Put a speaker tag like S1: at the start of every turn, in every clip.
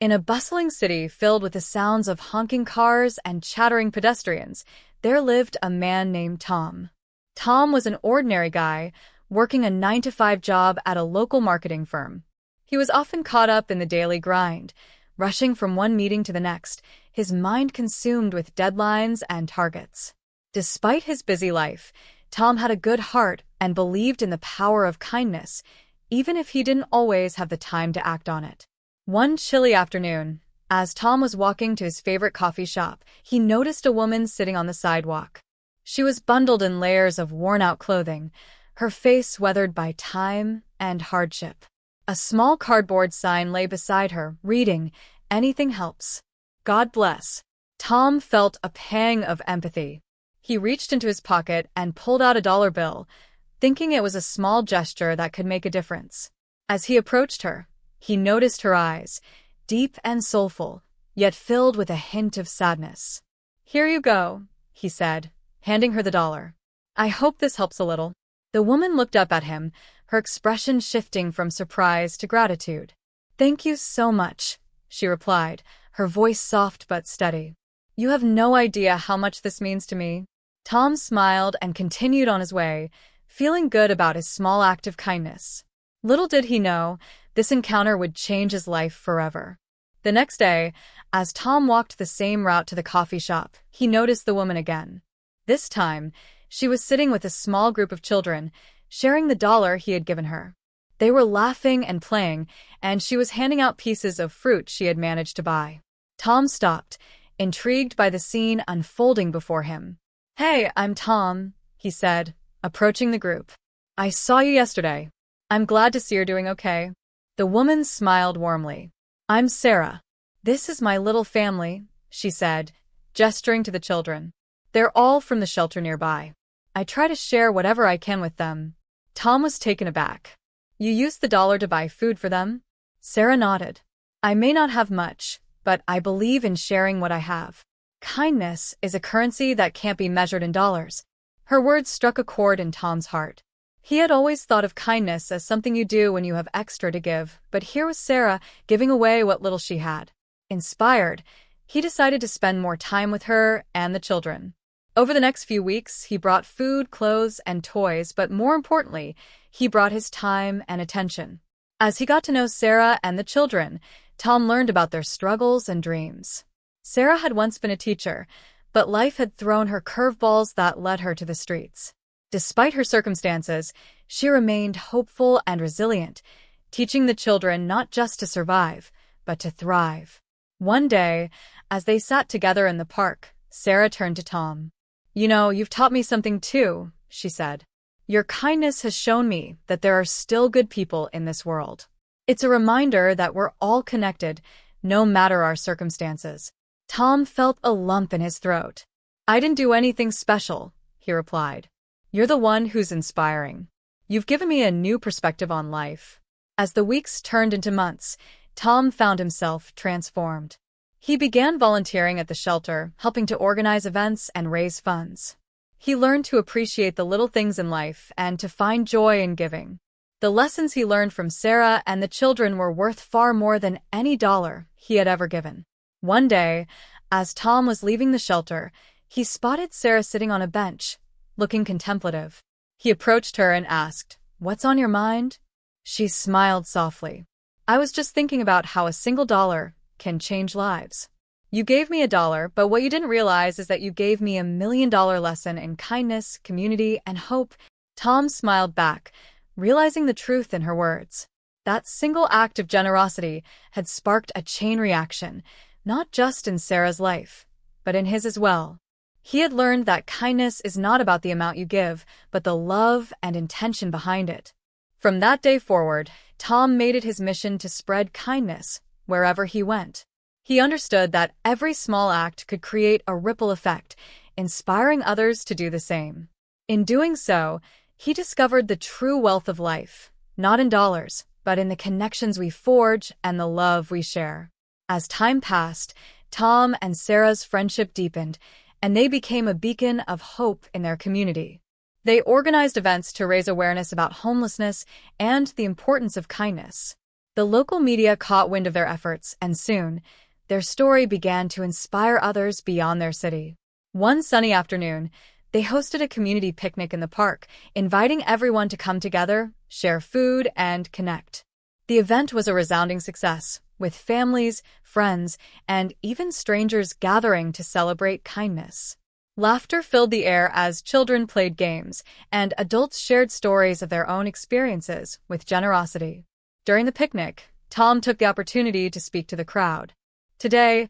S1: In a bustling city filled with the sounds of honking cars and chattering pedestrians, there lived a man named Tom. Tom was an ordinary guy, working a 9-to-5 job at a local marketing firm. He was often caught up in the daily grind, rushing from one meeting to the next, his mind consumed with deadlines and targets. Despite his busy life, Tom had a good heart and believed in the power of kindness, even if he didn't always have the time to act on it. One chilly afternoon, as Tom was walking to his favorite coffee shop, he noticed a woman sitting on the sidewalk. She was bundled in layers of worn-out clothing, her face weathered by time and hardship. A small cardboard sign lay beside her, reading, "Anything helps. God bless." Tom felt a pang of empathy. He reached into his pocket and pulled out a dollar bill, thinking it was a small gesture that could make a difference. As he approached her, he noticed her eyes, deep and soulful, yet filled with a hint of sadness. "Here you go," he said, handing her the dollar. "I hope this helps a little." The woman looked up at him, her expression shifting from surprise to gratitude. "Thank you so much," she replied, her voice soft but steady. "You have no idea how much this means to me." Tom smiled and continued on his way, feeling good about his small act of kindness. Little did he know, this encounter would change his life forever. The next day, as Tom walked the same route to the coffee shop, he noticed the woman again. This time, she was sitting with a small group of children, sharing the dollar he had given her. They were laughing and playing, and she was handing out pieces of fruit she had managed to buy. Tom stopped, intrigued by the scene unfolding before him. "Hey, I'm Tom," he said, approaching the group. "I saw you yesterday. I'm glad to see you're doing okay." The woman smiled warmly. "I'm Sarah. This is my little family," she said, gesturing to the children. "They're all from the shelter nearby. I try to share whatever I can with them." Tom was taken aback. "You used the dollar to buy food for them?" Sarah nodded. "I may not have much, but I believe in sharing what I have. Kindness is a currency that can't be measured in dollars." Her words struck a chord in Tom's heart. He had always thought of kindness as something you do when you have extra to give, but here was Sarah giving away what little she had. Inspired, he decided to spend more time with her and the children. Over the next few weeks, he brought food, clothes, and toys, but more importantly, he brought his time and attention. As he got to know Sarah and the children, Tom learned about their struggles and dreams. Sarah had once been a teacher, but life had thrown her curveballs that led her to the streets. Despite her circumstances, she remained hopeful and resilient, teaching the children not just to survive, but to thrive. One day, as they sat together in the park, Sarah turned to Tom. "You know, you've taught me something too," she said. "Your kindness has shown me that there are still good people in this world. It's a reminder that we're all connected, no matter our circumstances." Tom felt a lump in his throat. "I didn't do anything special," he replied. "You're the one who's inspiring. You've given me a new perspective on life." As the weeks turned into months, Tom found himself transformed. He began volunteering at the shelter, helping to organize events and raise funds. He learned to appreciate the little things in life and to find joy in giving. The lessons he learned from Sarah and the children were worth far more than any dollar he had ever given. One day, as Tom was leaving the shelter, he spotted Sarah sitting on a bench, looking contemplative. He approached her and asked, "What's on your mind?" She smiled softly. "I was just thinking about how a single dollar can change lives. You gave me a dollar, but what you didn't realize is that you gave me $1 million lesson in kindness, community, and hope." Tom smiled back, realizing the truth in her words. That single act of generosity had sparked a chain reaction, not just in Sarah's life, but in his as well. He had learned that kindness is not about the amount you give, but the love and intention behind it. From that day forward, Tom made it his mission to spread kindness wherever he went. He understood that every small act could create a ripple effect, inspiring others to do the same. In doing so, he discovered the true wealth of life, not in dollars, but in the connections we forge and the love we share. As time passed, Tom and Sarah's friendship deepened, and they became a beacon of hope in their community. They organized events to raise awareness about homelessness and the importance of kindness. The local media caught wind of their efforts, and soon, their story began to inspire others beyond their city. One sunny afternoon, they hosted a community picnic in the park, inviting everyone to come together, share food, and connect. The event was a resounding success, with families, friends, and even strangers gathering to celebrate kindness. Laughter filled the air as children played games, and adults shared stories of their own experiences with generosity. During the picnic, Tom took the opportunity to speak to the crowd. "Today,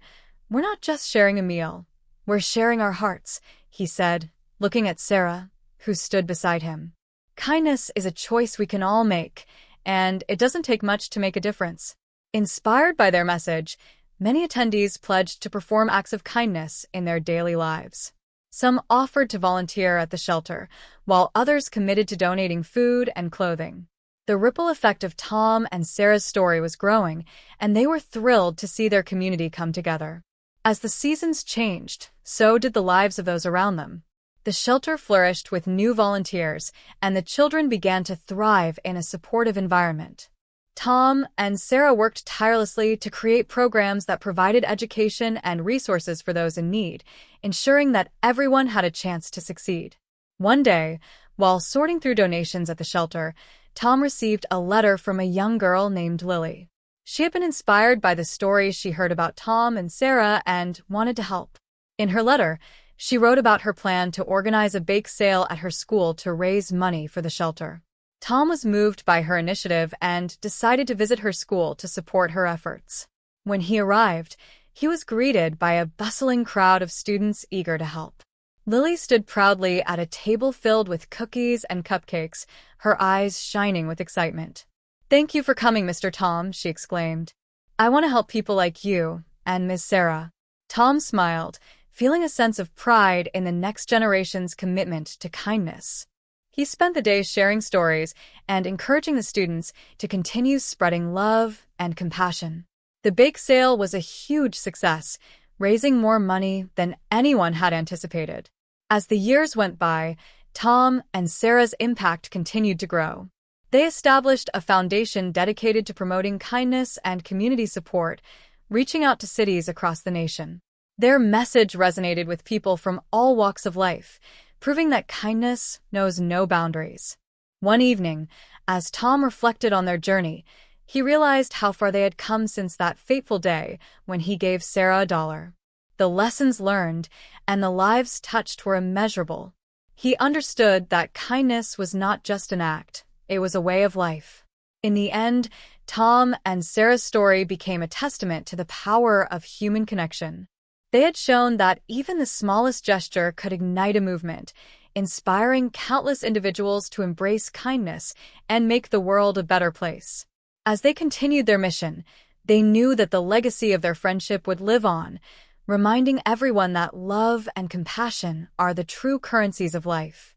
S1: we're not just sharing a meal. We're sharing our hearts," he said, looking at Sarah, who stood beside him. "Kindness is a choice we can all make, and it doesn't take much to make a difference." Inspired by their message, many attendees pledged to perform acts of kindness in their daily lives. Some offered to volunteer at the shelter, while others committed to donating food and clothing. The ripple effect of Tom and Sarah's story was growing, and they were thrilled to see their community come together. As the seasons changed, so did the lives of those around them. The shelter flourished with new volunteers, and the children began to thrive in a supportive environment. Tom and Sarah worked tirelessly to create programs that provided education and resources for those in need, ensuring that everyone had a chance to succeed. One day, while sorting through donations at the shelter, Tom received a letter from a young girl named Lily. She had been inspired by the stories she heard about Tom and Sarah and wanted to help. In her letter, she wrote about her plan to organize a bake sale at her school to raise money for the shelter. Tom was moved by her initiative and decided to visit her school to support her efforts. When he arrived, he was greeted by a bustling crowd of students eager to help. Lily stood proudly at a table filled with cookies and cupcakes, her eyes shining with excitement. "Thank you for coming, Mr. Tom," she exclaimed. "I want to help people like you and Ms. Sarah." Tom smiled, feeling a sense of pride in the next generation's commitment to kindness. He spent the day sharing stories and encouraging the students to continue spreading love and compassion. The bake sale was a huge success, raising more money than anyone had anticipated. As the years went by, Tom and Sarah's impact continued to grow. They established a foundation dedicated to promoting kindness and community support, reaching out to cities across the nation. Their message resonated with people from all walks of life, proving that kindness knows no boundaries. One evening, as Tom reflected on their journey, he realized how far they had come since that fateful day when he gave Sarah $1. The lessons learned and the lives touched were immeasurable. He understood that kindness was not just an act, it was a way of life. In the end, Tom and Sarah's story became a testament to the power of human connection. They had shown that even the smallest gesture could ignite a movement, inspiring countless individuals to embrace kindness and make the world a better place. As they continued their mission, they knew that the legacy of their friendship would live on, reminding everyone that love and compassion are the true currencies of life.